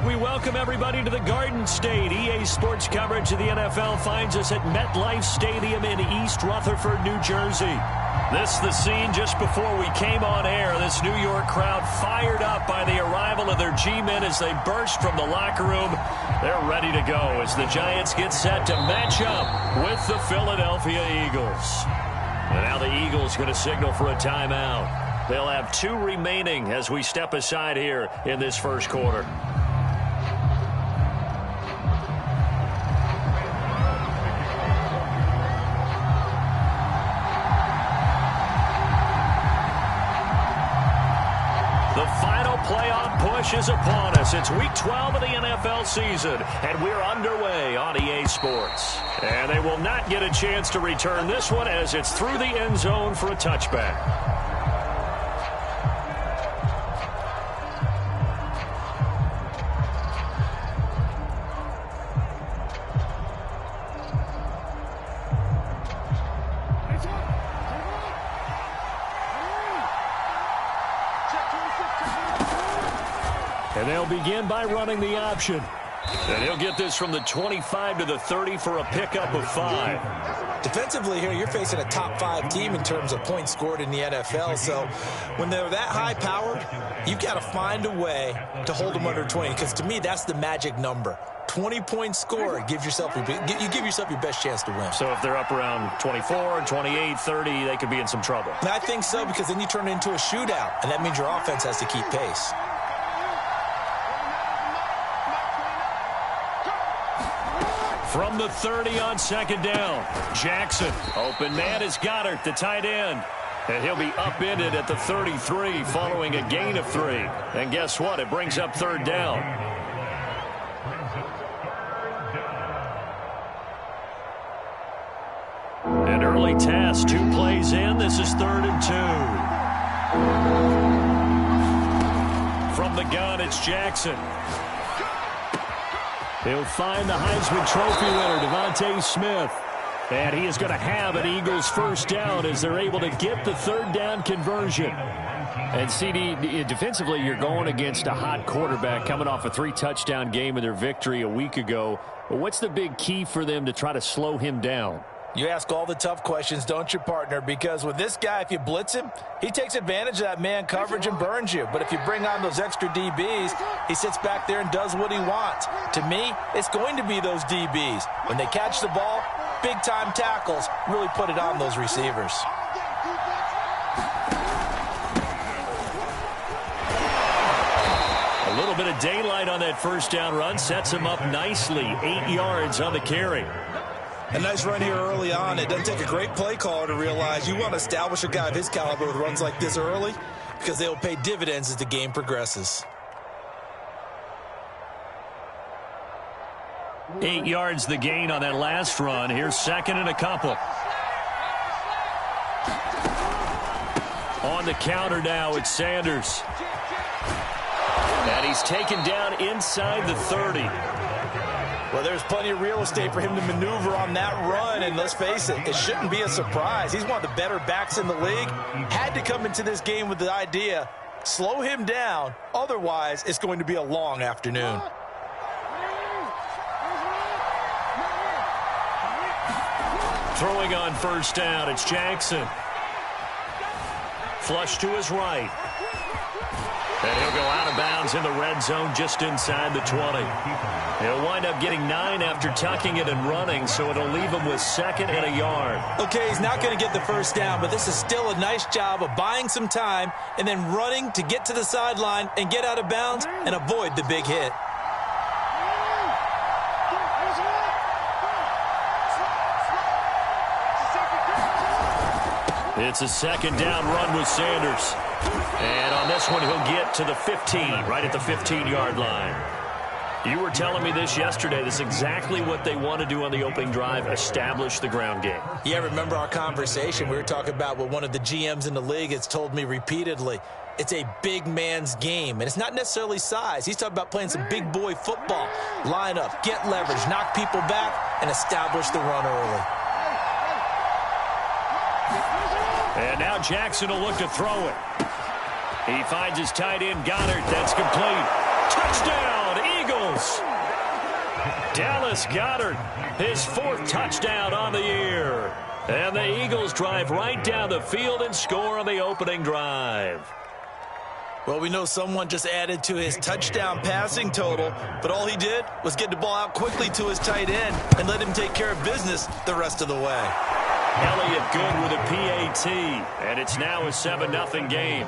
We welcome everybody to the Garden State. EA Sports coverage of the NFL finds us at MetLife Stadium in East Rutherford, New Jersey. This is the scene just before we came on air. This New York crowd fired up by the arrival of their G-men as they burst from the locker room. They're ready to go as the Giants get set to match up with the Philadelphia Eagles. And now the Eagles going to signal for a timeout. They'll have 2 remaining as we step aside here in this first quarter. Playoff push is upon us. It's week 12 of the NFL season, and we're underway on EA Sports. And they will not get a chance to return this one as it's through the end zone for a touchback. And they'll begin by running the option. And he'll get this from the 25 to the 30 for a pickup of 5. Defensively here, you're facing a top 5 team in terms of points scored in the NFL. So when they're that high-powered, you've got to find a way to hold them under 20. Because to me, that's the magic number. 20 points scored, you give yourself your best chance to win. So if they're up around 24, 28, 30, they could be in some trouble. And I think so, because then you turn it into a shootout, and that means your offense has to keep pace. From the 30 on second down, Jackson. Open man is Goddard, the tight end. And he'll be upended at the 33 following a gain of 3. And guess what? It brings up third down. An early task, 2 plays in. This is 3rd and 2. From the gun, it's Jackson. He'll find the Heisman Trophy winner, Devontae Smith. And he is going to have an Eagles first down as they're able to get the third down conversion. And, CD, defensively, you're going against a hot quarterback coming off a 3-touchdown game in their victory a week ago. But what's the big key for them to try to slow him down? You ask all the tough questions, don't you, partner? Because with this guy, if you blitz him, he takes advantage of that man coverage and burns you. But if you bring on those extra DBs, he sits back there and does what he wants. To me, it's going to be those DBs. When they catch the ball, big-time tackles really put it on those receivers. A little bit of daylight on that first down run sets him up nicely. 8 yards on the carry. A nice run here early on. It doesn't take a great play caller to realize you want to establish a guy of his caliber with runs like this early because they will pay dividends as the game progresses. 8 yards the gain on that last run. Here's second and a couple. On the counter now, it's Sanders. And he's taken down inside the 30. Well, there's plenty of real estate for him to maneuver on that run, and let's face it, it shouldn't be a surprise. He's one of the better backs in the league. Had to come into this game with the idea, slow him down, otherwise it's going to be a long afternoon. Throwing on first down, it's Jackson. Flush to his right. And he'll go out of bounds in the red zone just inside the 20. He'll wind up getting 9 after tucking it and running, so it'll leave him with 2nd and a yard. Okay, he's not going to get the first down, but this is still a nice job of buying some time and then running to get to the sideline and get out of bounds and avoid the big hit. It's a second down run with Sanders. And on this one, he'll get to the 15, right at the 15-yard line. You were telling me this yesterday. This is exactly what they want to do on the opening drive, establish the ground game. Yeah, remember our conversation. We were talking about what one of the GMs in the league has told me repeatedly. It's a big man's game, and it's not necessarily size. He's talking about playing some big boy football. Line up, get leverage, knock people back, and establish the run early. And now Jackson will look to throw it. He finds his tight end, Goddard. That's complete. Touchdown, Eagles. Dallas Goedert, his 4th touchdown on the year. And the Eagles drive right down the field and score on the opening drive. Well, we know someone just added to his touchdown passing total, but all he did was get the ball out quickly to his tight end and let him take care of business the rest of the way. Elliott good with a PAT, and it's now a 7-0 game.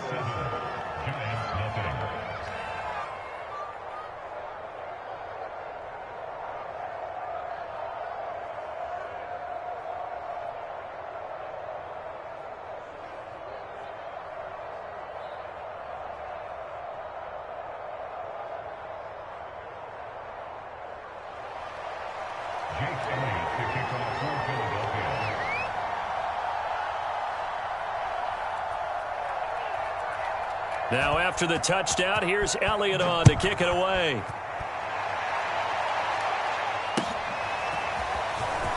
Now after the touchdown, here's Elliott on to kick it away.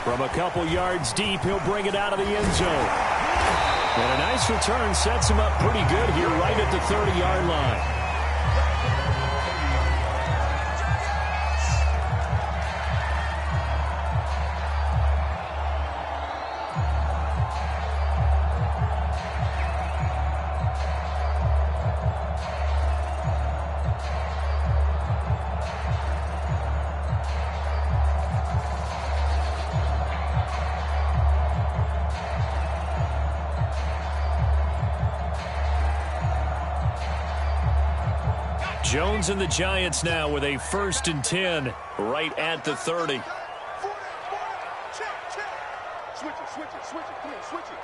From a couple yards deep, he'll bring it out of the end zone. And a nice return sets him up pretty good here right at the 30-yard line. Jones and the Giants now with a 1st and 10 right at the 30. Switch it. Come on, switch it.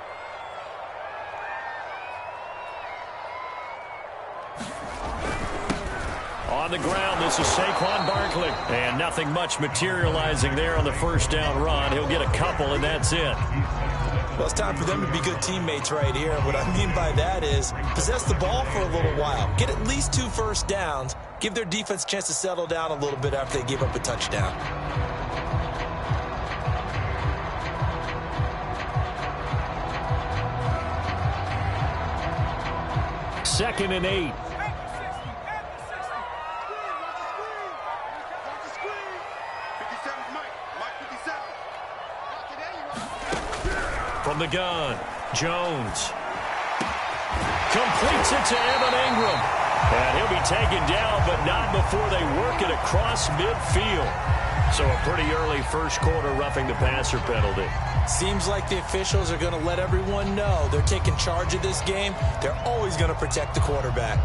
On the ground, this is Saquon Barkley. And nothing much materializing there on the 1st down run. He'll get a couple, and that's it. Well, it's time for them to be good teammates right here. What I mean by that is possess the ball for a little while. Get at least 2 first downs. Give their defense a chance to settle down a little bit after they give up a touchdown. Second and 8. From the gun, Jones completes it to Evan Ingram. And he'll be taken down, but not before they work it across midfield. So a pretty early first quarter roughing the passer penalty. Seems like the officials are going to let everyone know they're taking charge of this game. They're always going to protect the quarterback.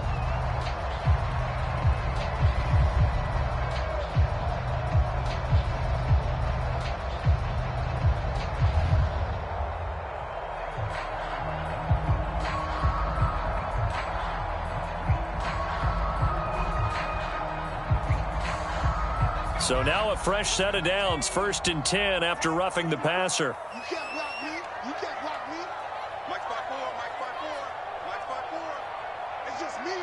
So now a fresh set of downs, 1st and 10 after roughing the passer. You can't block me. You can't block me. Mike's by 4. Mike's by 4. Mike's by 4. It's just me.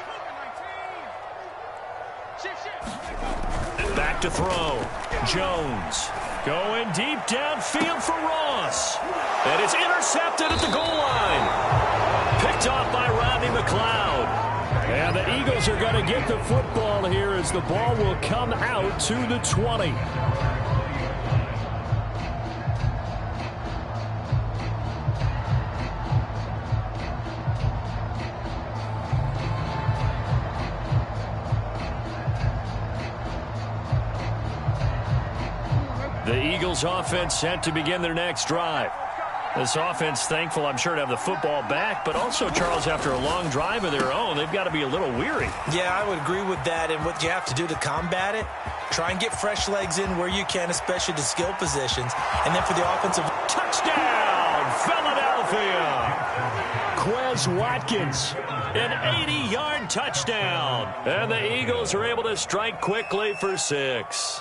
Back to throw. Jones going deep downfield for Ross. And it's intercepted at the goal line. Picked off by Rodney McLeod. And the Eagles are going to get the football here as the ball will come out to the 20. The Eagles offense set to begin their next drive. This offense thankful, I'm sure, to have the football back, but also, Charles, after a long drive of their own, they've got to be a little weary. Yeah, I would agree with that, and what you have to do to combat it, try and get fresh legs in where you can, especially to skill positions, and then for the offensive... Touchdown, Philadelphia! Quez Watkins, an 80-yard touchdown, and the Eagles are able to strike quickly for 6.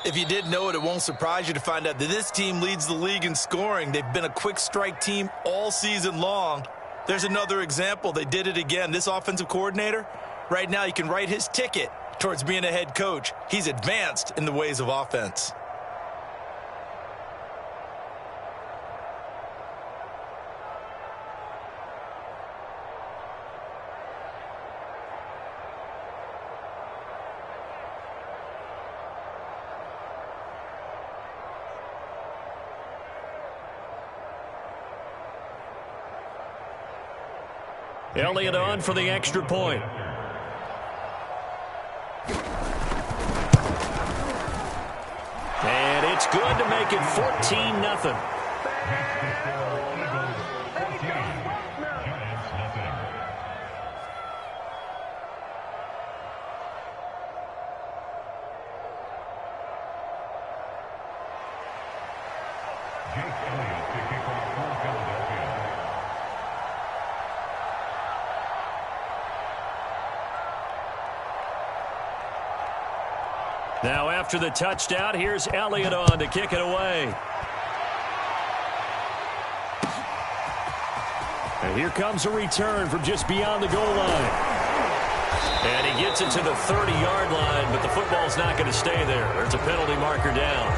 If you didn't know it, it won't surprise you to find out that this team leads the league in scoring. They've been a quick strike team all season long. There's another example. They did it again. This offensive coordinator, right now you can write his ticket towards being a head coach. He's advanced in the ways of offense. Elliott on for the extra point. And it's good to make it 14-0. Now after the touchdown, here's Elliott on to kick it away. And here comes a return from just beyond the goal line. And he gets it to the 30-yard line, but the football's not going to stay there. There's a penalty marker down.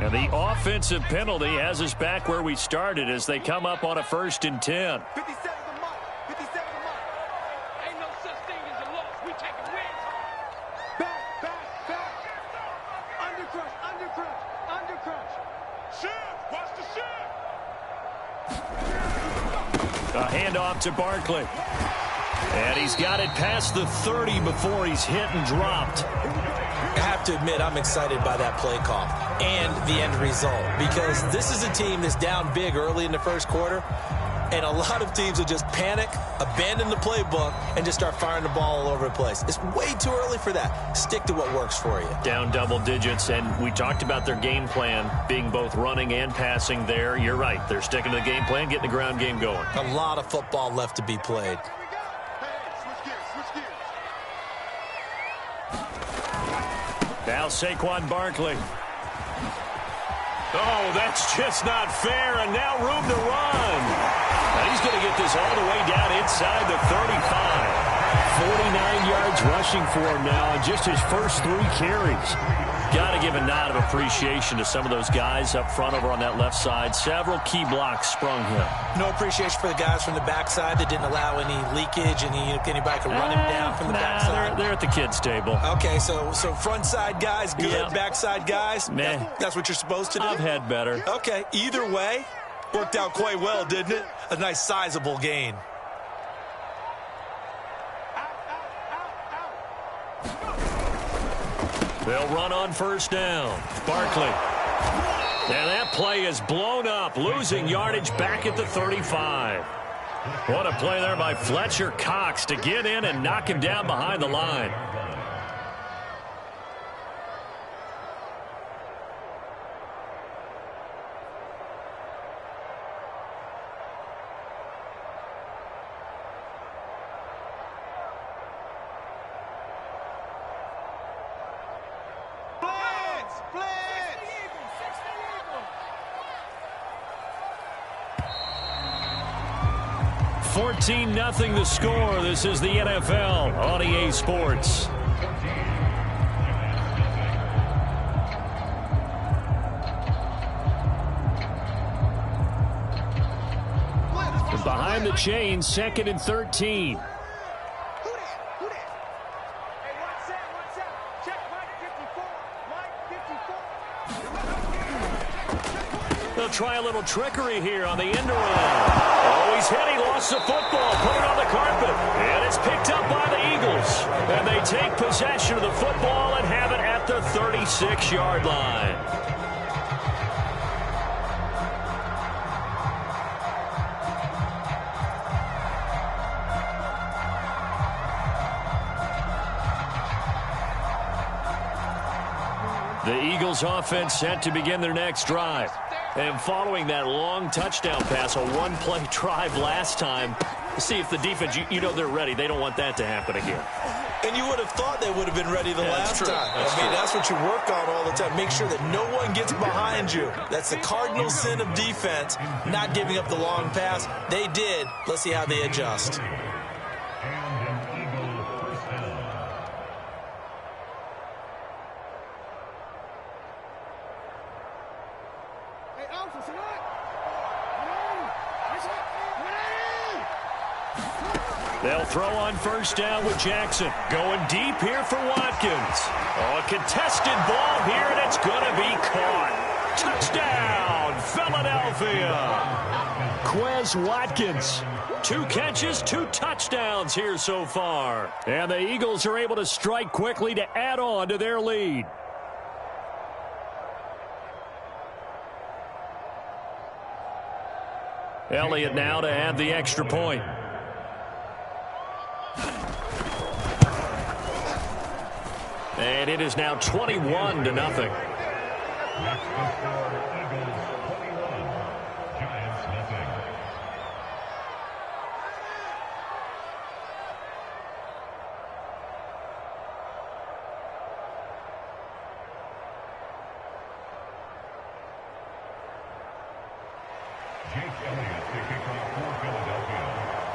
And the offensive penalty has us back where we started as they come up on a 1st and 10. 57 the mark. 57 the mark. Ain't no such thing as a loss. We taking wins. Back. Under crush. Shift. Watch the shift. A handoff to Barkley. And he's got it past the 30 before he's hit and dropped. I have to admit, I'm excited by that play call and the end result, because this is a team that's down big early in the first quarter, and a lot of teams will just panic, abandon the playbook, and just start firing the ball all over the place. It's way too early for that. Stick to what works for you. Down double digits, and we talked about their game plan being both running and passing there. You're right. They're sticking to the game plan, getting the ground game going. A lot of football left to be played. Now Saquon Barkley. Oh, that's just not fair, and now room to run. And he's going to get this all the way down inside the 35. 49 yards rushing for him now in just his first 3 carries. Got to give a nod of appreciation to some of those guys up front over on that left side. Several key blocks sprung him. No appreciation for the guys from the backside that didn't allow any leakage, and anybody could run him down from the backside. They're at the kids' table. Okay, so front side guys good, yeah. Backside guys, man, that's what you're supposed to do? I've had better. Okay, either way, worked out quite well, didn't it? A nice sizable gain. They'll run on 1st down. Barkley. And that play is blown up, losing yardage back at the 35. What a play there by Fletcher Cox to get in and knock him down behind the line. Blitz! 14-0 the score. This is the NFL on EA Sports. From behind the chain, 2nd and 13. They'll try a little trickery here on the end around. Oh, he's hit. He lost the football. Put it on the carpet. And it's picked up by the Eagles. And they take possession of the football and have it at the 36-yard line. The Eagles offense set to begin their next drive. And following that long touchdown pass, a one-play drive last time, see if the defense, you know they're ready. They don't want that to happen again. And you would have thought they would have been ready the last time. That's what you work on all the time. Make sure that no one gets behind you. That's the cardinal sin of defense, not giving up the long pass. They did. Let's see how they adjust. They'll throw on first down with Jackson. Going deep here for Watkins. Oh, a contested ball here, and it's going to be caught. Touchdown, Philadelphia. Quez Watkins. 2 catches, 2 touchdowns here so far. And the Eagles are able to strike quickly to add on to their lead. Elliott now to add the extra point. And it is now 21-0.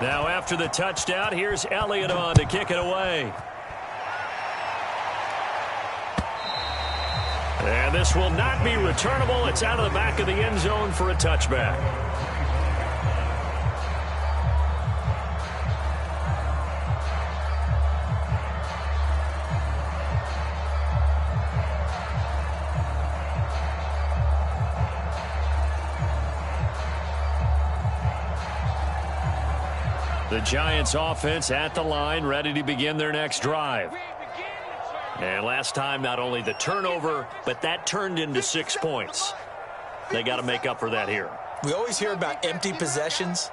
Now after the touchdown, here's Elliott on to kick it away. And this will not be returnable. It's out of the back of the end zone for a touchback. The Giants offense at the line, ready to begin their next drive. And last time, not only the turnover, but that turned into 6 points. They got to make up for that here. We always hear about empty possessions,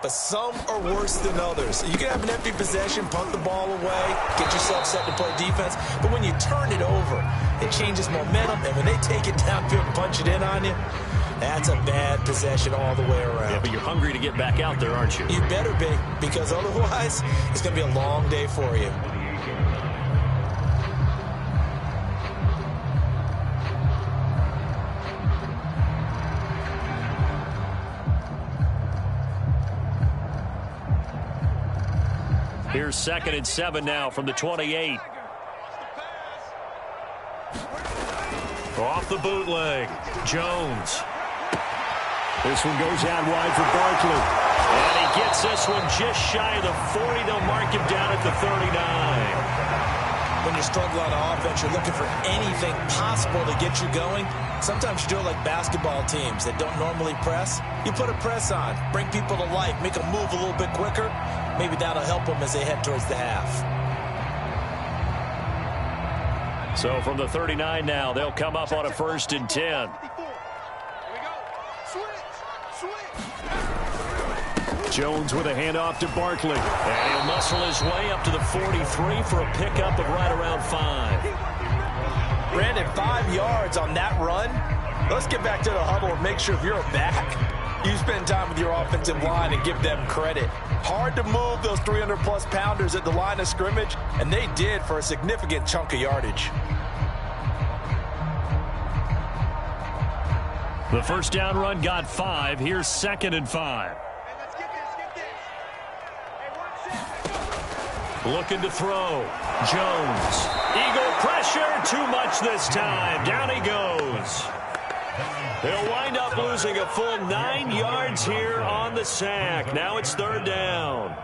but some are worse than others. You can have an empty possession, punt the ball away, get yourself set to play defense, but when you turn it over, it changes momentum, and when they take it downfield and punch it in on you, that's a bad possession all the way around. Yeah, but you're hungry to get back out there, aren't you? You better be, because otherwise, it's going to be a long day for you. Here's 2nd and 7 now from the 28. Off the bootleg. Jones. This one goes out wide for Barkley. And he gets this one just shy of the 40. They'll mark him down at the 39. When you struggle on offense, you're looking for anything possible to get you going. Sometimes you do it like basketball teams that don't normally press. You put a press on, bring people to life, make them move a little bit quicker. Maybe that'll help them as they head towards the half. So from the 39 now, they'll come up on a 1st and 10. Jones with a handoff to Barkley. And he'll muscle his way up to the 43 for a pickup of right around 5. Brandon, 5 yards on that run. Let's get back to the huddle and make sure if you're back, you spend time with your offensive line and give them credit. Hard to move those 300-plus pounders at the line of scrimmage, and they did for a significant chunk of yardage. The first down run got 5. Here's 2nd and 5. Looking to throw. Jones. Eagle pressure. Too much this time. Down he goes. They'll wind up losing a full 9 yards here on the sack. Now it's 3rd down.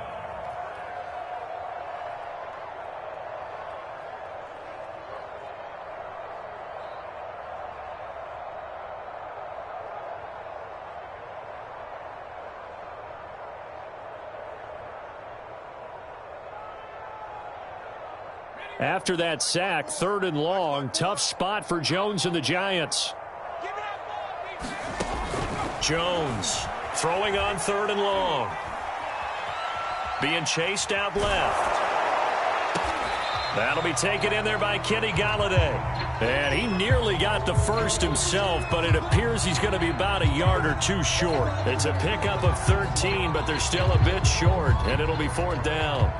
After that sack, 3rd and long. Tough spot for Jones and the Giants. Jones throwing on 3rd and long. Being chased out left. That'll be taken in there by Kenny Galladay. And he nearly got the first himself, but it appears he's going to be about a yard or 2 short. It's a pickup of 13, but they're still a bit short, and it'll be 4th down.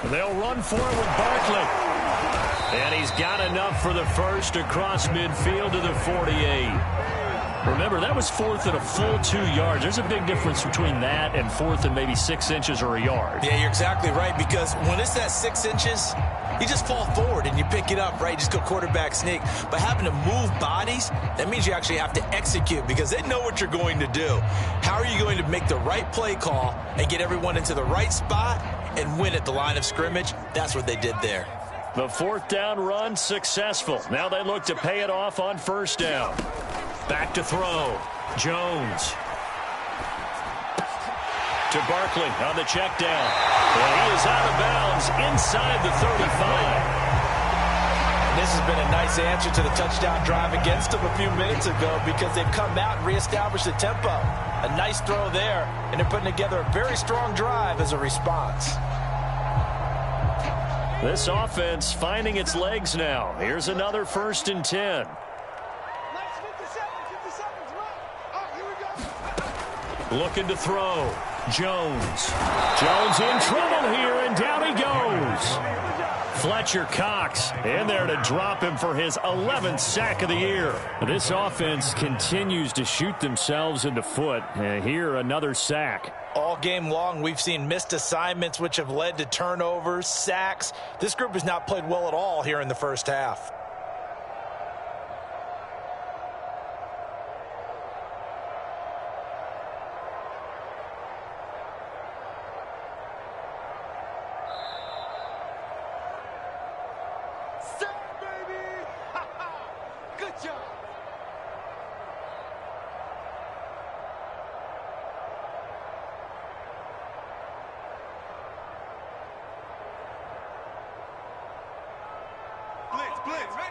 They'll run for it with Barkley. And he's got enough for the first across midfield to the 48. Remember, that was 4th and a full 2 yards. There's a big difference between that and 4th and maybe 6 inches or a yard. Yeah, you're exactly right, because when it's that 6 inches, you just fall forward and you pick it up, right? You just go quarterback sneak. But having to move bodies, that means you actually have to execute because they know what you're going to do. How are you going to make the right play call and get everyone into the right spot and win at the line of scrimmage? That's what they did there. The 4th down run successful. Now they look to pay it off on 1st down. Back to throw. Jones. To Barkley on the check down. And he is out of bounds inside the 35. This has been a nice answer to the touchdown drive against them a few minutes ago because they've come out and reestablished the tempo. A nice throw there, and they're putting together a very strong drive as a response. This offense finding its legs now. Here's another 1st and 10. Looking to throw. Jones. Jones in trouble here, and down he goes. Fletcher Cox in there to drop him for his 11th sack of the year. This offense continues to shoot themselves in the foot. Here, another sack. All game long, we've seen missed assignments, which have led to turnovers, sacks. This group has not played well at all here in the first half.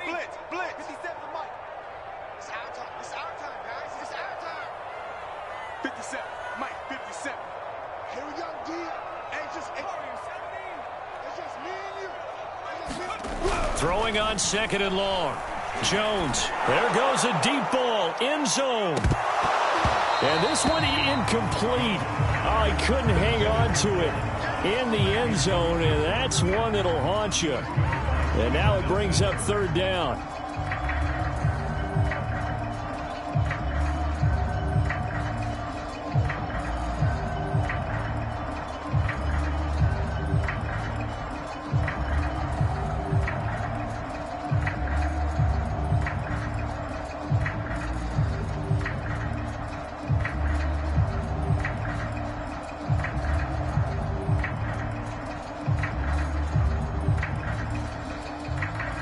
Blitz. 57 to Mike. It's our time. It's our time, guys. It's our time. 57. Mike, 57. Here we go, D. Hey, it's just me and you. Throwing on 2nd and long. Jones. There goes a deep ball. End zone. And this one incomplete. Oh, he couldn't hang on to it in the end zone, and that's one that'll haunt you. And now it brings up 3rd down.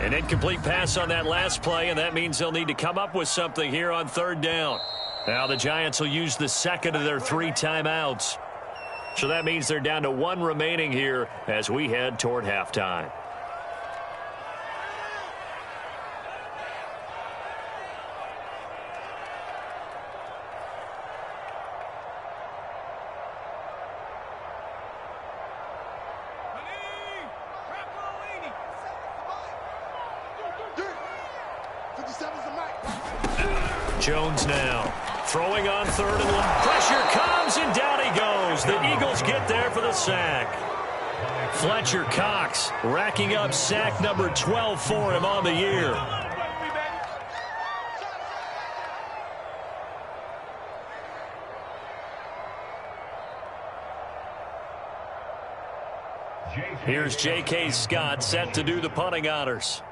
An incomplete pass on that last play, and that means they'll need to come up with something here on third down. Now the Giants will use the second of their 3 timeouts. So that means they're down to 1 remaining here as we head toward halftime. Jones now throwing on third and long. Pressure comes, and down he goes. The Eagles get there for the sack. Fletcher Cox racking up sack number 12 for him on the year. Here's J.K. Scott set to do the punting honors.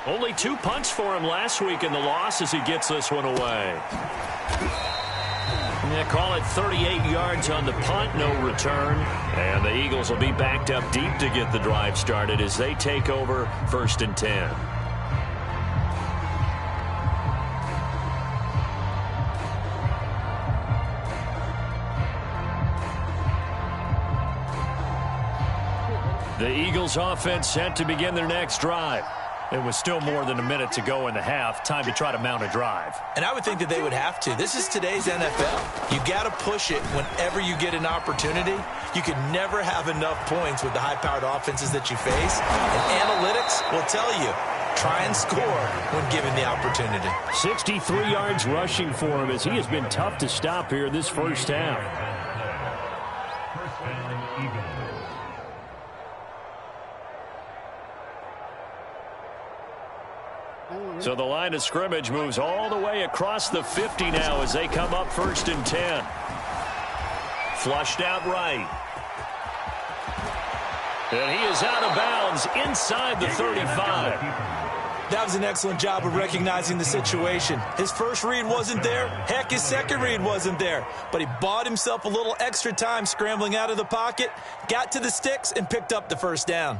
Only 2 punts for him last week in the loss as he gets this one away. They call it 38 yards on the punt, no return. And the Eagles will be backed up deep to get the drive started as they take over 1st and 10. The Eagles offense set to begin their next drive. It was still more than a minute to go in the half. Time to try to mount a drive. And I would think that they would have to. This is today's NFL. You got to push it whenever you get an opportunity. You can never have enough points with the high-powered offenses that you face. And analytics will tell you, try and score when given the opportunity. 63 yards rushing for him as he has been tough to stop here this first half. So the line of scrimmage moves all the way across the 50 now as they come up 1st and 10. Flushed out right. And he is out of bounds inside the 35. That was an excellent job of recognizing the situation. His first read wasn't there. Heck, his second read wasn't there. But he bought himself a little extra time scrambling out of the pocket, got to the sticks, and picked up the first down.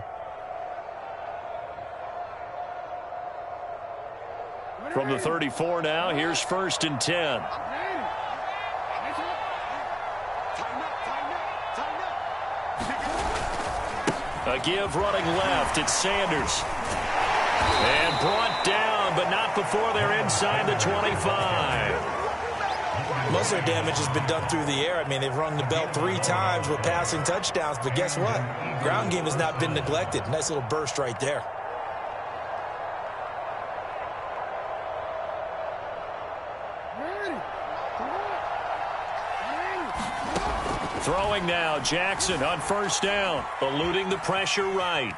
From the 34 now, here's 1st and 10. A give running left. It's Sanders. And brought down, but not before they're inside the 25. Most of their damage has been done through the air. I mean, they've rung the bell 3 times with passing touchdowns, but guess what? Ground game has not been neglected. Nice little burst right there. Throwing now, Jackson on 1st down, eluding the pressure right.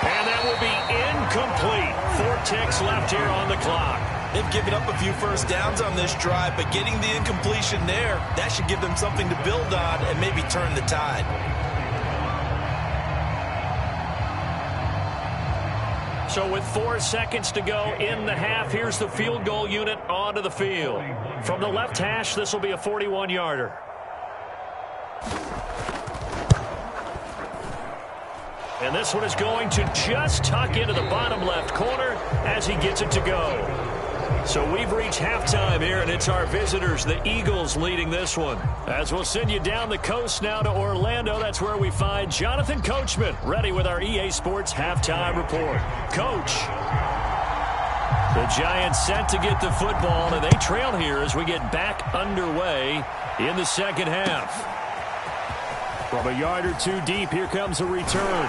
And that will be incomplete. 4 ticks left here on the clock. They've given up a few first downs on this drive, but getting the incompletion there, that should give them something to build on and maybe turn the tide. So with 4 seconds to go in the half, here's the field goal unit onto the field. From the left hash, this will be a 41-yarder. And this one is going to just tuck into the bottom left corner as he gets it to go. So we've reached halftime here, and it's our visitors, the Eagles, leading this one. As we'll send you down the coast now to Orlando, that's where we find Jonathan Coachman, ready with our EA Sports halftime report. Coach. The Giants set to get the football, and they trail here as we get back underway in the second half. From a yard or 2 deep, here comes a return.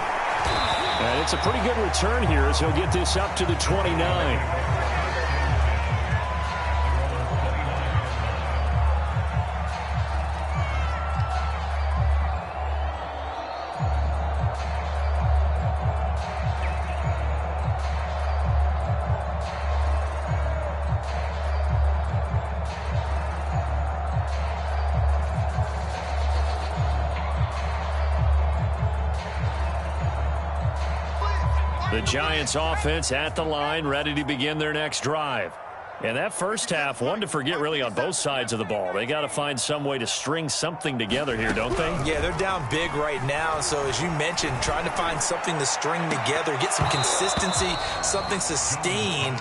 And it's a pretty good return here as he'll get this up to the 29. The Giants offense at the line, ready to begin their next drive. And that first half, one to forget really on both sides of the ball. They got to find some way to string something together here, don't they? Yeah, they're down big right now. So as you mentioned, trying to find something to string together, get some consistency, something sustained,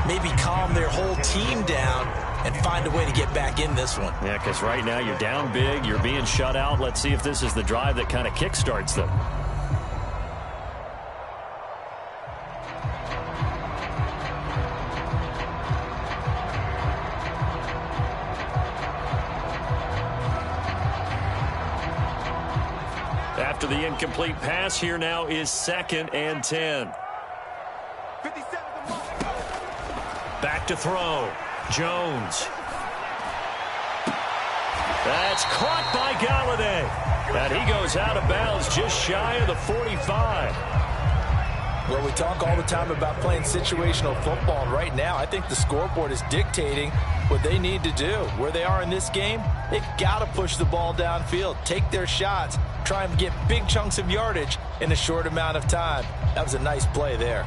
maybe calm their whole team down and find a way to get back in this one. Yeah, because right now you're down big, you're being shut out. Let's see if this is the drive that kind of kickstarts them. After the incomplete pass, here now is 2nd and 10. Back to throw. Jones. That's caught by Galladay. And he goes out of bounds just shy of the 45. Well, we talk all the time about playing situational football, and right now I think the scoreboard is dictating what they need to do. Where they are in this game, they've got to push the ball downfield, take their shots, try and get big chunks of yardage in a short amount of time. That was a nice play there.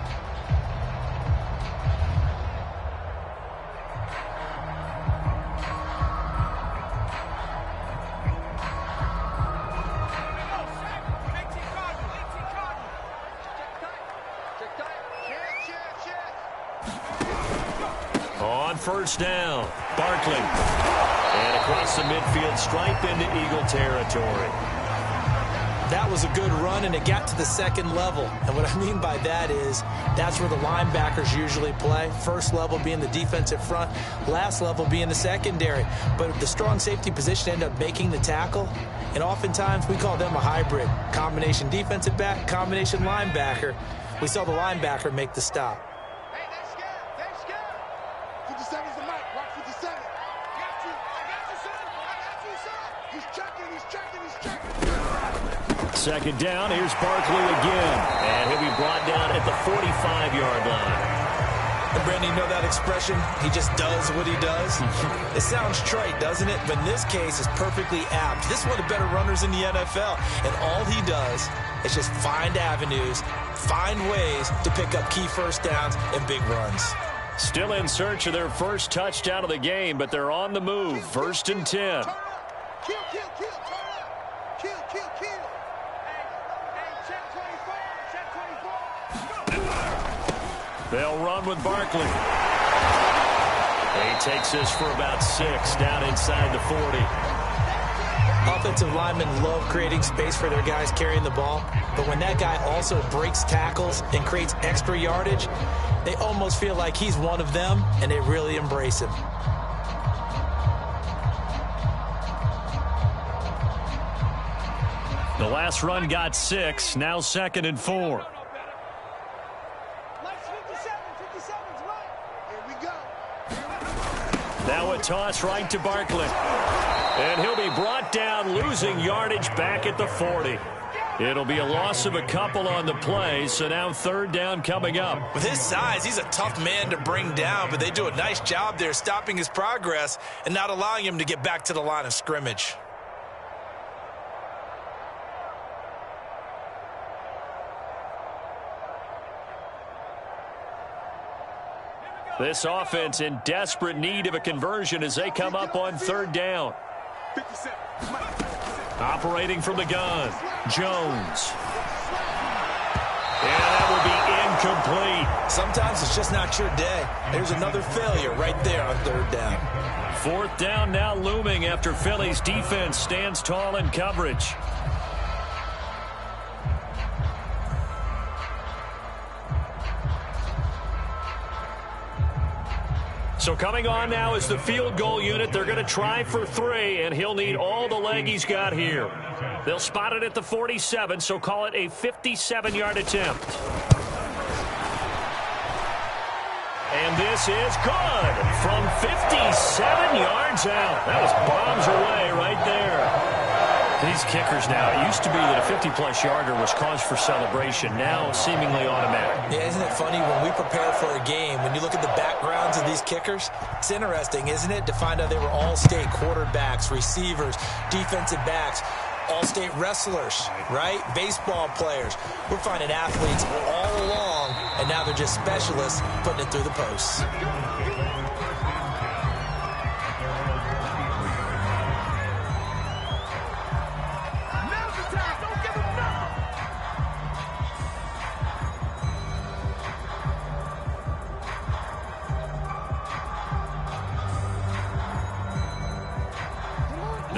On first down, Barkley. And across the midfield stripe into Eagle territory. That was a good run, and it got to the second level. And what I mean by that is that's where the linebackers usually play. First level being the defensive front, last level being the secondary. But the strong safety position ended up making the tackle, and oftentimes we call them a hybrid. Combination defensive back, combination linebacker. We saw the linebacker make the stop. Hey, that's good. That's good. 57's the mic. Watch 57. I got you. I got you, son. I got you, son. He's checking. He's checking. He's checking. 2nd down, here's Barkley again. And he'll be brought down at the 45-yard line. And Brandon, you know that expression? He just does what he does. It sounds trite, doesn't it? But in this case, it's perfectly apt. This is one of the better runners in the NFL. And all he does is just find avenues, find ways to pick up key first downs and big runs. Still in search of their first touchdown of the game, but they're on the move. 1st and 10. Kill, kill, kill. Turn up. Kill, kill, kill. Hey, check 24. Check 24. They'll run with Barkley. He takes this for about 6 down inside the 40. Offensive linemen love creating space for their guys carrying the ball, but when that guy also breaks tackles and creates extra yardage, they almost feel like he's one of them, and they really embrace him. The last run got 6, now 2nd and 4. Now a toss right to Barkley. And he'll be brought down, losing yardage back at the 40. It'll be a loss of a couple on the play, so now 3rd down coming up. With his size, he's a tough man to bring down, but they do a nice job there stopping his progress and not allowing him to get back to the line of scrimmage. This offense in desperate need of a conversion as they come up on 3rd down. 57. Operating from the gun, Jones. And that will be incomplete. Sometimes it's just not your day. There's another failure right there on 3rd down. 4th down now looming after Philly's defense stands tall in coverage. So coming on now is the field goal unit. They're going to try for 3, and he'll need all the leg he's got here. They'll spot it at the 47, so call it a 57-yard attempt. And this is good from 57 yards out. That was bombs away right there. These kickers now, it used to be that a 50-plus yarder was cause for celebration, now seemingly automatic. Yeah, isn't it funny when we prepare for a game, when you look at the backgrounds of these kickers, it's interesting, isn't it, to find out they were all-state quarterbacks, receivers, defensive backs, all-state wrestlers, right? Baseball players. We're finding athletes all along, and now they're just specialists putting it through the posts.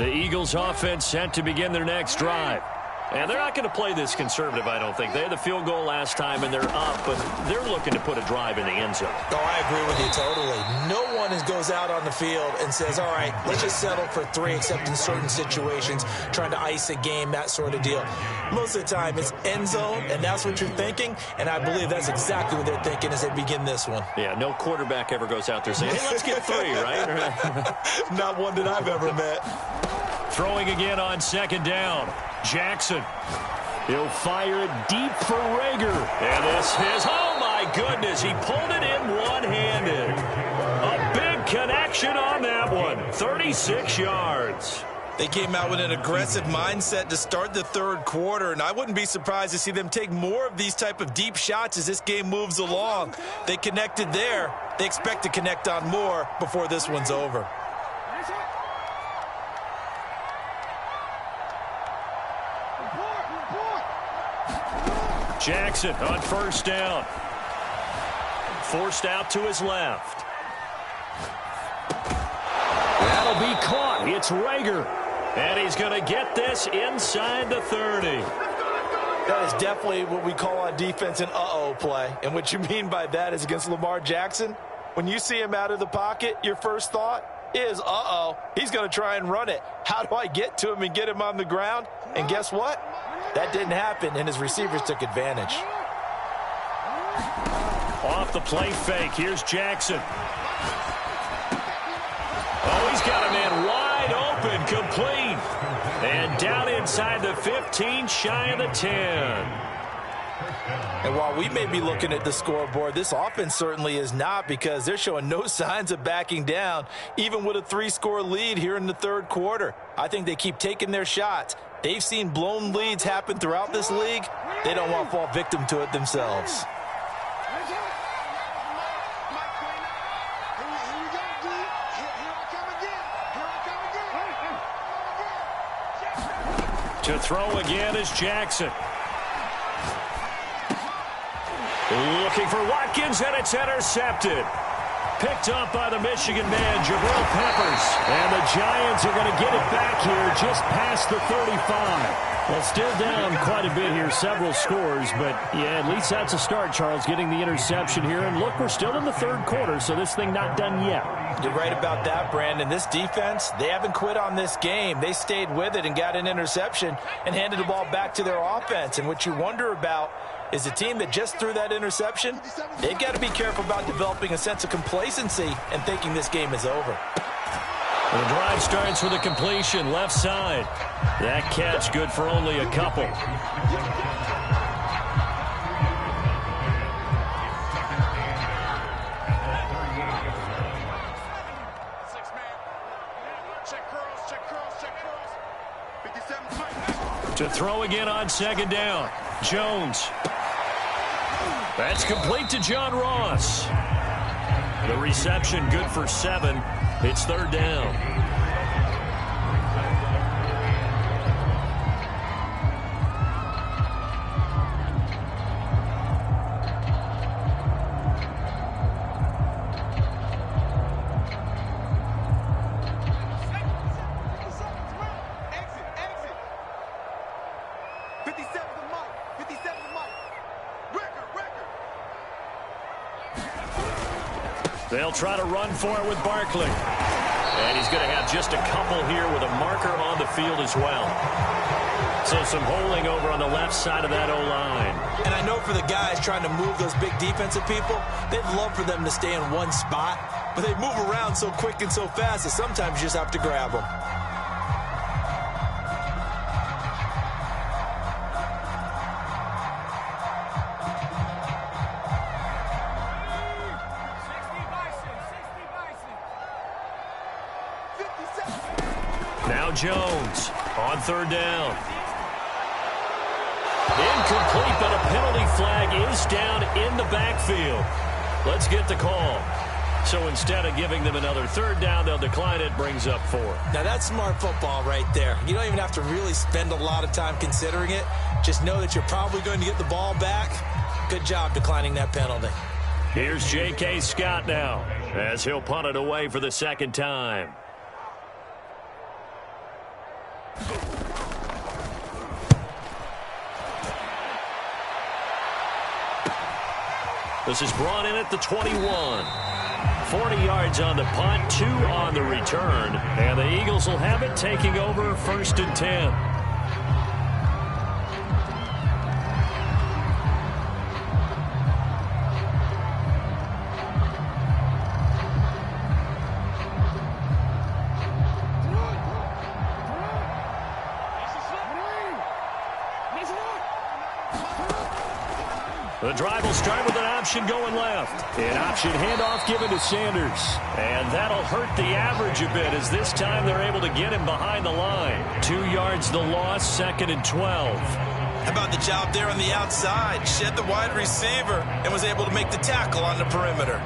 The Eagles offense set to begin their next drive. And they're not going to play this conservative, I don't think. They had the field goal last time, and they're up, but they're looking to put a drive in the end zone. Oh, I agree with you totally. No one goes out on the field and says, all right, let's just settle for 3, except in certain situations, trying to ice a game, that sort of deal. Most of the time, it's end zone, and that's what you're thinking, and I believe that's exactly what they're thinking as they begin this one. Yeah, no quarterback ever goes out there saying, hey, let's get 3, right? Not one that I've ever met. Throwing again on second down. Jackson. He'll fire it deep for Rager. And this is, oh my goodness, he pulled it in one-handed. A big connection on that one. 36 yards. They came out with an aggressive mindset to start the third quarter, and I wouldn't be surprised to see them take more of these type of deep shots as this game moves along. They connected there. They expect to connect on more before this one's over. Jackson on first down. Forced out to his left. That'll be caught. It's Rager. And he's going to get this inside the 30. That is definitely what we call on defense an uh-oh play. And what you mean by that is against Lamar Jackson, when you see him out of the pocket, your first thought is, uh-oh, he's going to try and run it. How do I get to him and get him on the ground? And guess what? That didn't happen, and his receivers took advantage. Off the play fake, here's Jackson. Oh, he's got a man wide open, complete. And down inside the 15, shy of the 10. And while we may be looking at the scoreboard, this offense certainly is not, because they're showing no signs of backing down, even with a 3-score lead here in the third quarter. I think they keep taking their shots. They've seen blown leads happen throughout this league. They don't want to fall victim to it themselves. To throw again is Jackson. Looking for Watkins, and it's intercepted. Picked up by the Michigan man, Jabril Peppers. And the Giants are going to get it back here just past the 35. Well, still down quite a bit here, several scores. But, yeah, at least that's a start, Charles, getting the interception here. And, look, we're still in the third quarter, so this thing not done yet. You're right about that, Brandon. This defense, they haven't quit on this game. They stayed with it and got an interception and handed the ball back to their offense. And what you wonder about is a team that just threw that interception, they've got to be careful about developing a sense of complacency and thinking this game is over. The drive starts with a completion, left side. That catch good for only a couple. To throw again on second down. Jones. That's complete to John Ross. The reception good for 7. It's third down. They'll try to run for it with Barkley. And he's going to have just a couple here with a marker on the field as well. So some holding over on the left side of that O-line. And I know for the guys trying to move those big defensive people, they'd love for them to stay in one spot. But they move around so quick and so fast that sometimes you just have to grab them. Now Jones on third down. Incomplete, but a penalty flag is down in the backfield. Let's get the call. So instead of giving them another third down, they'll decline it, brings up 4. Now that's smart football right there. You don't even have to really spend a lot of time considering it. Just know that you're probably going to get the ball back. Good job declining that penalty. Here's J.K. Scott now as he'll punt it away for the second time. This is brought in at the 21. 40 yards on the punt, 2 on the return. And the Eagles will have it, taking over 1st and 10. The drive will start with an option going left. An option handoff given to Sanders. And that'll hurt the average a bit, as this time they're able to get him behind the line. 2 yards the loss, 2nd and 12. How about the job there on the outside? Shed the wide receiver and was able to make the tackle on the perimeter.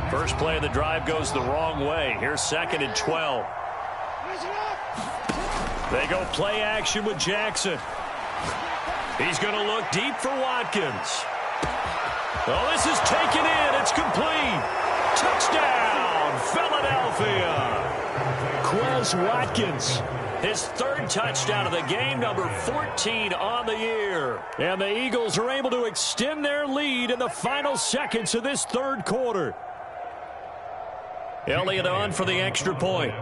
First play of the drive goes the wrong way. Here's 2nd and 12. They go play action with Jackson. He's going to look deep for Watkins. Oh, this is taken in. It's complete. Touchdown, Philadelphia. Quez Watkins. His 3rd touchdown of the game, number 14 on the year. And the Eagles are able to extend their lead in the final seconds of this 3rd quarter. Elliott on for the extra point.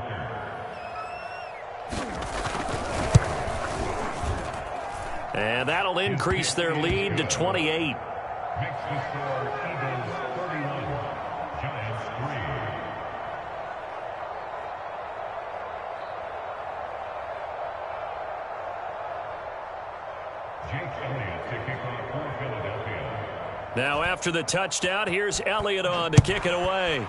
And that'll increase their lead to 28. Now after the touchdown, here's Elliott on to kick it away.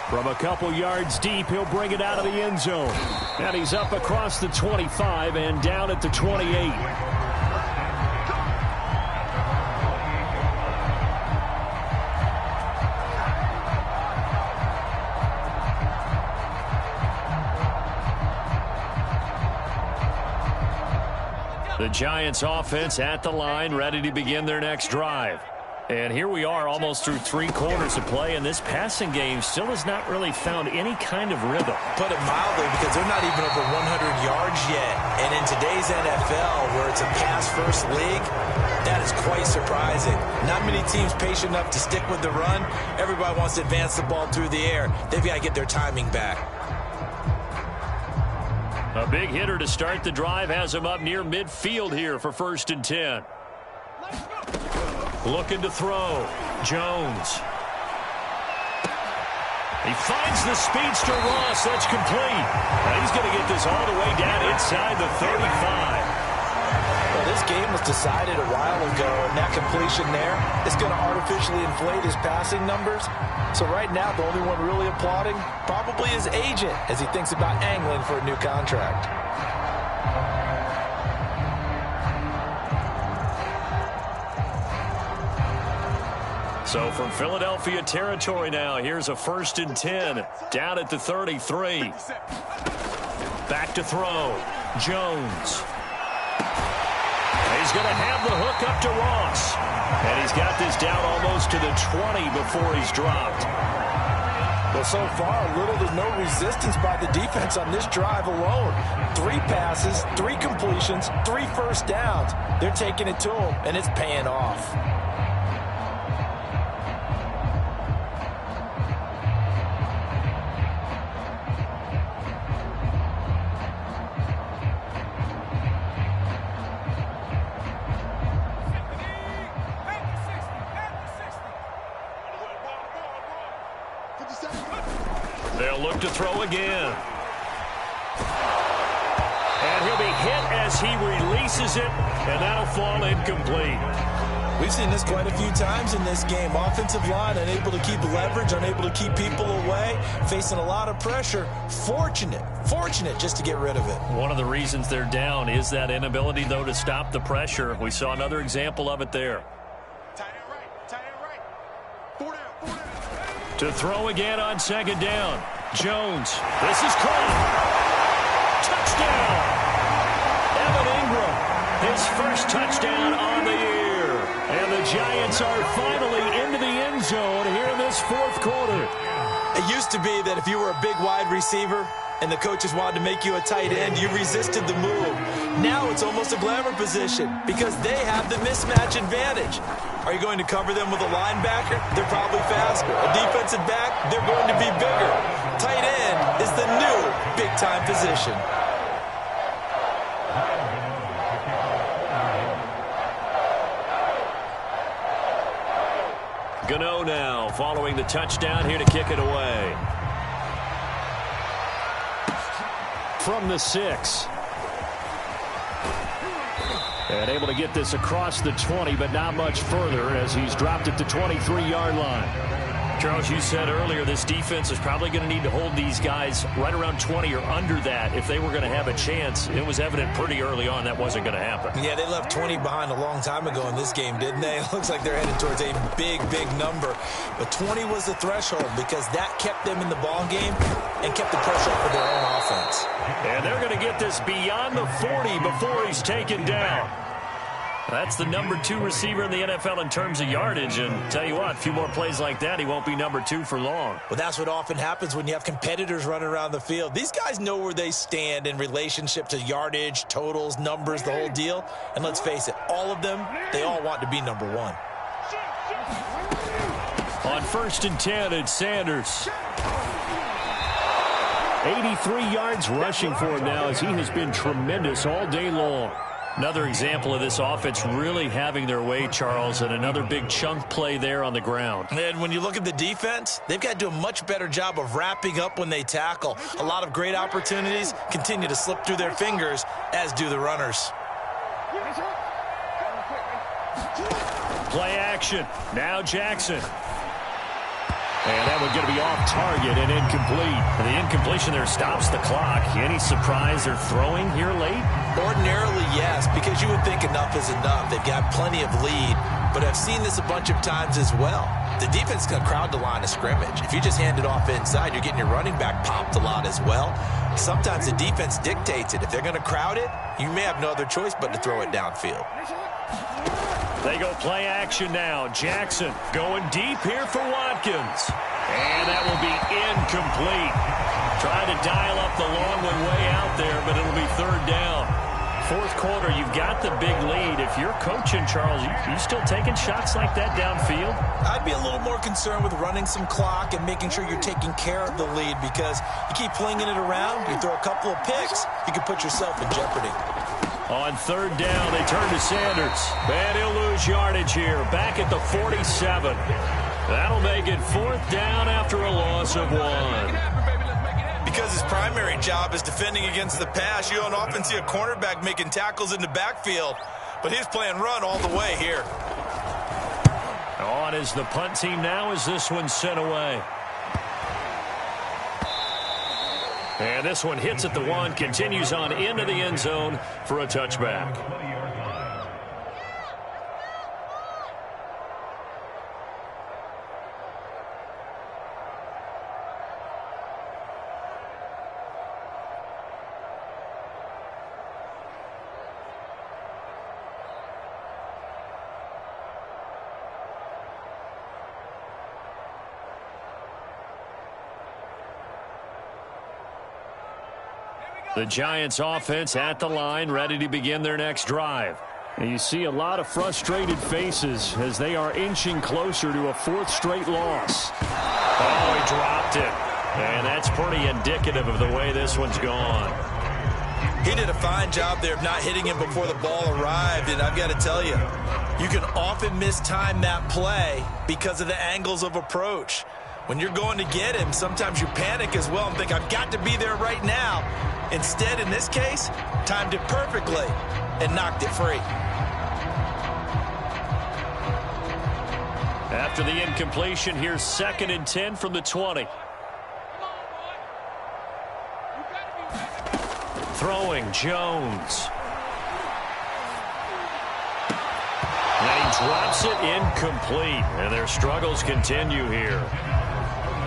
From a couple yards deep, he'll bring it out of the end zone. And he's up across the 25 and down at the 28. The Giants offense at the line, ready to begin their next drive. And here we are almost through 3 quarters of play, and this passing game still has not really found any kind of rhythm. Put it mildly, because they're not even over 100 yards yet. And in today's NFL, where it's a pass-first league, that is quite surprising. Not many teams patient enough to stick with the run. Everybody wants to advance the ball through the air. They've got to get their timing back. A big hitter to start the drive has him up near midfield here for 1st and 10. Looking to throw. Jones. He finds the speedster Ross. That's complete. Now he's going to get this all the way down inside the 35. Well, this game was decided a while ago, and that completion there is going to artificially inflate his passing numbers. So right now, the only one really applauding probably his agent as he thinks about angling for a new contract. So from Philadelphia territory now, here's a 1st and 10 down at the 33. Back to throw. Jones. He's going to have the hook up to Ross. And he's got this down almost to the 20 before he's dropped. Well, so far, little to no resistance by the defense on this drive alone. 3 passes, 3 completions, 3 first downs. They're taking it to him, and it's paying off. They'll look to throw again. And he'll be hit as he releases it, and that'll fall incomplete. We've seen this quite a few times in this game. Offensive line unable to keep leverage, unable to keep people away, facing a lot of pressure. Fortunate just to get rid of it. One of the reasons they're down is that inability, though, to stop the pressure. We saw another example of it there. Tight end right. 4 down. To throw again on 2nd down. Jones. This is caught. Touchdown. Evan Ingram. His first touchdown on the year. And the Giants are finally into the end zone here in this fourth quarter. It used to be that if you were a big wide receiver and the coaches wanted to make you a tight end, you resisted the move. Now it's almost a glamour position because they have the mismatch advantage. Are you going to cover them with a linebacker? They're probably faster. A defensive back? They're going to be bigger. Tight end is the new big-time position. Gano now following the touchdown here to kick it away. From the 6. And able to get this across the 20, but not much further as he's dropped it to 23-yard line. Charles, you said earlier this defense is probably going to need to hold these guys right around 20 or under that if they were going to have a chance. It was evident pretty early on that wasn't going to happen. Yeah, they left 20 behind a long time ago in this game, didn't they? It looks like they're headed towards a big, big number. But 20 was the threshold because that kept them in the ball game and kept the pressure off of their own offense. And they're going to get this beyond the 40 before he's taken down. That's the number 2 receiver in the NFL in terms of yardage. And tell you what, a few more plays like that, he won't be number 2 for long. Well, that's what often happens when you have competitors running around the field. These guys know where they stand in relationship to yardage, totals, numbers, the whole deal. And let's face it, all of them, they all want to be number 1. On 1st and 10, it's Sanders. 83 yards rushing for him now as he has been tremendous all day long. Another example of this offense really having their way, Charles, and another big chunk play there on the ground. And when you look at the defense, they've got to do a much better job of wrapping up when they tackle. A lot of great opportunities continue to slip through their fingers, as do the runners. Play action. Now Jackson. And that one's going to be off target and incomplete. And the incompletion there stops the clock. Any surprise they're throwing here late? Ordinarily, yes, because you would think enough is enough. They've got plenty of lead, but I've seen this a bunch of times as well. The defense is going to crowd the line of scrimmage. If you just hand it off inside, you're getting your running back popped a lot as well. Sometimes the defense dictates it. If they're going to crowd it, you may have no other choice but to throw it downfield. They go play action now. Jackson going deep here for Watkins. And that will be incomplete. Trying to dial up the long one way out there, but it'll be 3rd down. 4th quarter, you've got the big lead. If you're coaching, Charles, you still taking shots like that downfield? I'd be a little more concerned with running some clock and making sure you're taking care of the lead because you keep flinging it around, you throw a couple of picks, you can put yourself in jeopardy. On 3rd down, they turn to Sanders. And he'll lose yardage here. Back at the 47. That'll make it 4th down after a loss of 1. Because his primary job is defending against the pass, you don't often see a cornerback making tackles in the backfield. But he's playing run all the way here. On is the punt team now as this one's sent away. And this one hits at the 1, continues on into the end zone for a touchback. The Giants offense at the line, ready to begin their next drive. And you see a lot of frustrated faces as they are inching closer to a 4th straight loss. Oh, he dropped it. And that's pretty indicative of the way this one's gone. He did a fine job there of not hitting him before the ball arrived, and I've got to tell you, you can often mistime that play because of the angles of approach. When you're going to get him, sometimes you panic as well and think, I've got to be there right now. Instead, in this case, timed it perfectly and knocked it free. After the incompletion, here's 2nd and 10 from the 20. Throwing, Jones. And he drops it incomplete. And their struggles continue here.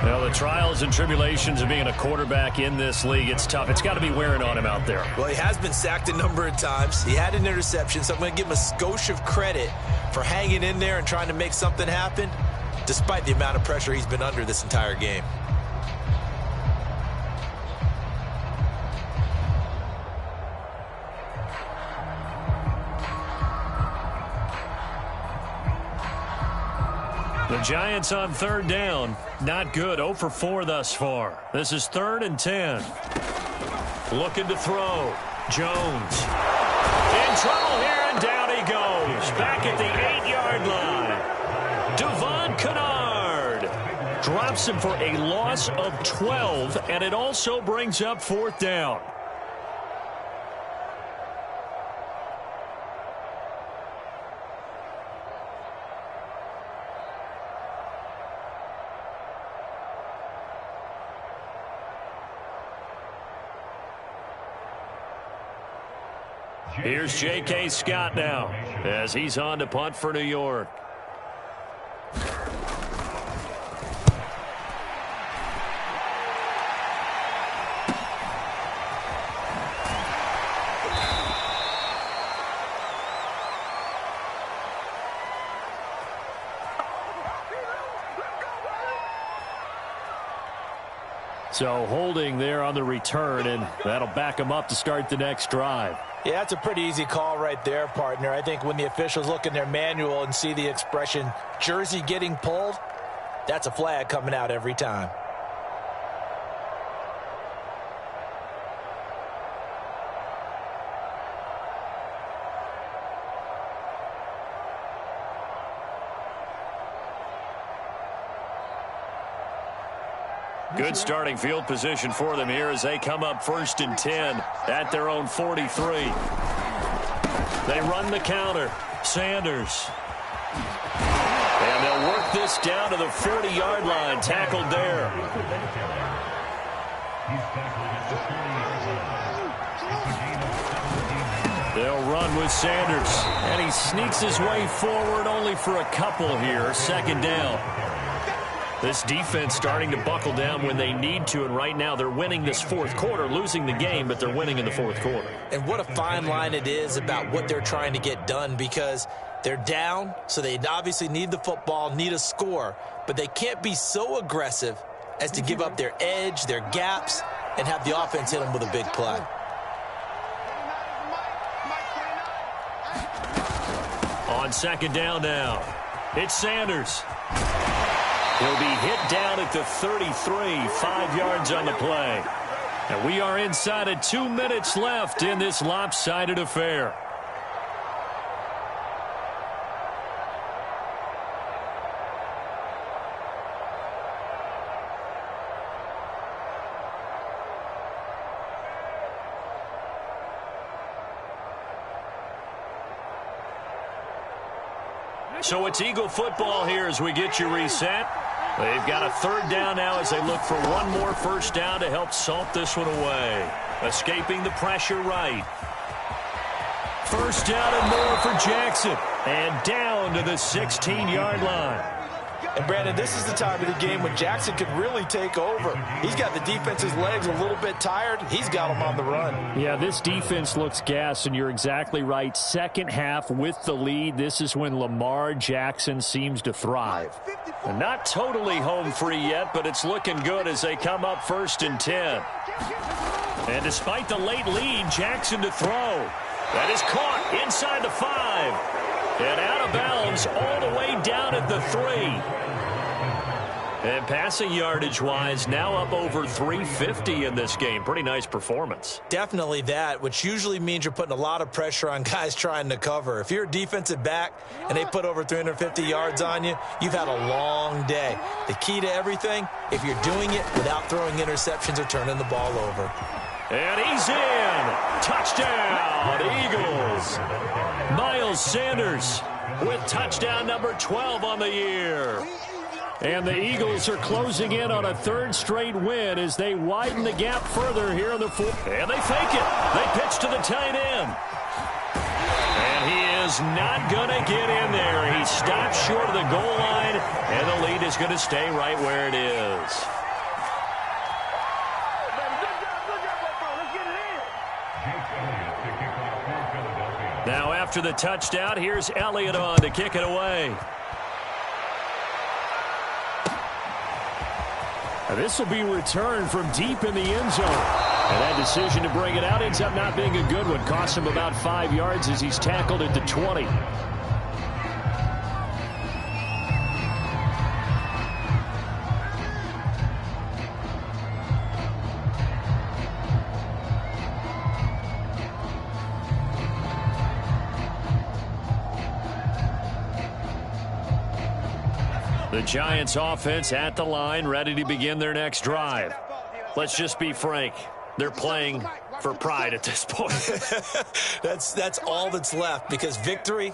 Well, the trials and tribulations of being a quarterback in this league, it's tough. It's got to be wearing on him out there. Well, he has been sacked a number of times. He had an interception, so I'm going to give him a skosh of credit for hanging in there and trying to make something happen, despite the amount of pressure he's been under this entire game. The Giants on third down. Not good. 0 for 4 thus far. This is 3rd and 10. Looking to throw. Jones. In trouble here, and down he goes. Back at the 8-yard line. Devon Kennard drops him for a loss of 12, and it also brings up 4th down. Here's J.K. Scott now as he's on to punt for New York. So holding there on the return, and that'll back him up to start the next drive. Yeah, that's a pretty easy call right there, partner. I think when the officials look in their manual and see the expression jersey getting pulled, that's a flag coming out every time. Good starting field position for them here as they come up 1st and 10 at their own 43. They run the counter. Sanders. And they'll work this down to the 40-yard line. Tackled there. They'll run with Sanders. And he sneaks his way forward only for a couple here. 2nd down. This defense starting to buckle down when they need to, and right now they're winning this 4th quarter, losing the game, but they're winning in the 4th quarter. And what a fine line it is about what they're trying to get done, because they're down, so they obviously need the football, need a score, but they can't be so aggressive as to give up their edge, their gaps, and have the offense hit them with a big play. On 2nd down now, it's Sanders. He'll be hit down at the 33, 5 yards on the play. And we are inside of 2 minutes left in this lopsided affair. So it's Eagle football here as we get you reset. They've got a 3rd down now as they look for one more 1st down to help salt this one away. Escaping the pressure right. 1st down and more for Jackson. And down to the 16-yard line. And, Brandon, this is the time of the game when Jackson could really take over. He's got the defense's legs a little bit tired. He's got them on the run. Yeah, this defense looks gassed, and you're exactly right. 2nd half with the lead. This is when Lamar Jackson seems to thrive. And not totally home free yet, but it's looking good as they come up 1st and 10. And despite the late lead, Jackson to throw. That is caught inside the 5. And out of bounds all the way down at the 3. And passing yardage-wise, now up over 350 in this game. Pretty nice performance. Definitely that, which usually means you're putting a lot of pressure on guys trying to cover. If you're a defensive back and they put over 350 yards on you, you've had a long day. The key to everything, if you're doing it without throwing interceptions or turning the ball over. And he's in. Touchdown, Eagles. Miles Sanders with touchdown number 12 on the year. And the Eagles are closing in on a 3rd straight win as they widen the gap further here in the 4th. And they fake it. They pitch to the tight end. And he is not going to get in there. He stops short of the goal line, and the lead is going to stay right where it is. Now After the touchdown, here's Elliott on to kick it away. This will be returned from deep in the end zone. And that decision to bring it out ends up not being a good one. Costs him about 5 yards as he's tackled at the 20. The Giants offense at the line, ready to begin their next drive. Let's just be frank. They're playing for pride at this point. That's all that's left, because victory,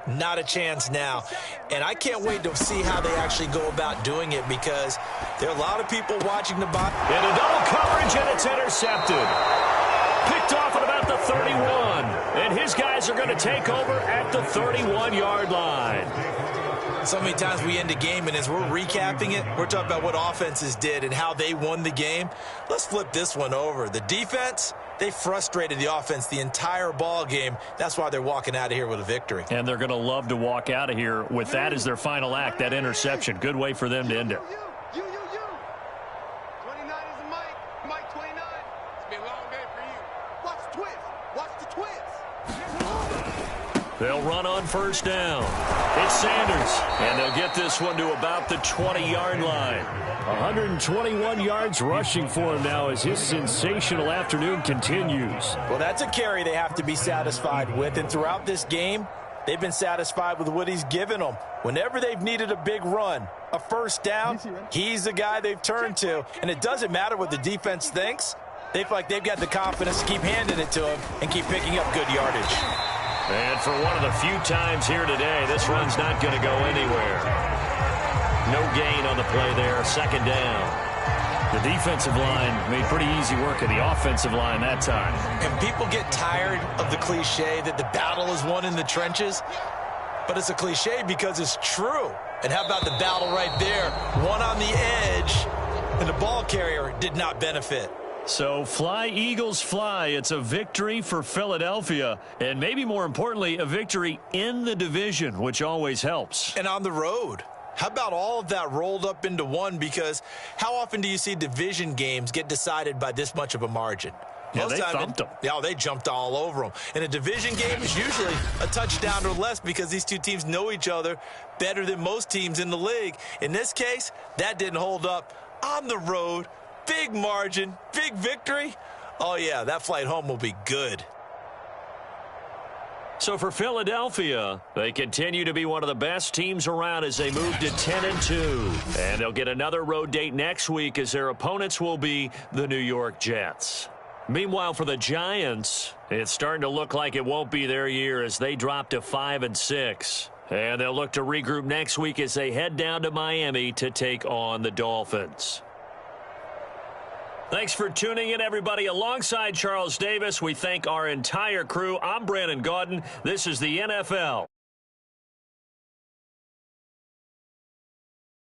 not a chance now. And I can't wait to see how they actually go about doing it, because there are a lot of people watching the box. And a double coverage, and it's intercepted. Picked off at about the 31. And his guys are going to take over at the 31-yard line. So many times we end a game, and as we're recapping it, we're talking about what offenses did and how they won the game. Let's flip this one over. The defense, they frustrated the offense the entire ball game. That's why they're walking out of here with a victory. And they're going to love to walk out of here with that as their final act, that interception. Good way for them to end it. 29 is the Mike. Mike 29. It's been a long day for you. Watch the twist. Watch the twist. They'll run on first down. It's Sanders, and they'll get this one to about the 20-yard line. 121 yards rushing for him now as his sensational afternoon continues. Well, that's a carry they have to be satisfied with, and throughout this game, they've been satisfied with what he's given them. Whenever they've needed a big run, a first down, he's the guy they've turned to, and it doesn't matter what the defense thinks. They feel like they've got the confidence to keep handing it to him and keep picking up good yardage. And for one of the few times here today, this run's not going to go anywhere. No gain on the play there, second down. The defensive line made pretty easy work of the offensive line that time. And people get tired of the cliche that the battle is won in the trenches, but it's a cliche because it's true. And how about the battle right there? One on the edge, and the ball carrier did not benefit. So fly, Eagles, fly. It's a victory for Philadelphia, and maybe more importantly, a victory in the division, which always helps. And on the road. How about all of that rolled up into one? Because how often do you see division games get decided by this much of a margin? Yeah, they thumped them. Yeah, they jumped all over them. And a division game is usually a touchdown or less because these two teams know each other better than most teams in the league. In this case, that didn't hold up. On the road, big margin, big victory. Oh, yeah, that flight home will be good. So for Philadelphia, they continue to be one of the best teams around as they move to 10-2. And they'll get another road date next week as their opponents will be the New York Jets. Meanwhile, for the Giants, it's starting to look like it won't be their year as they drop to 5-6. And they'll look to regroup next week as they head down to Miami to take on the Dolphins. Thanks for tuning in, everybody. Alongside Charles Davis, we thank our entire crew. I'm Brandon Gaudin. This is the NFL.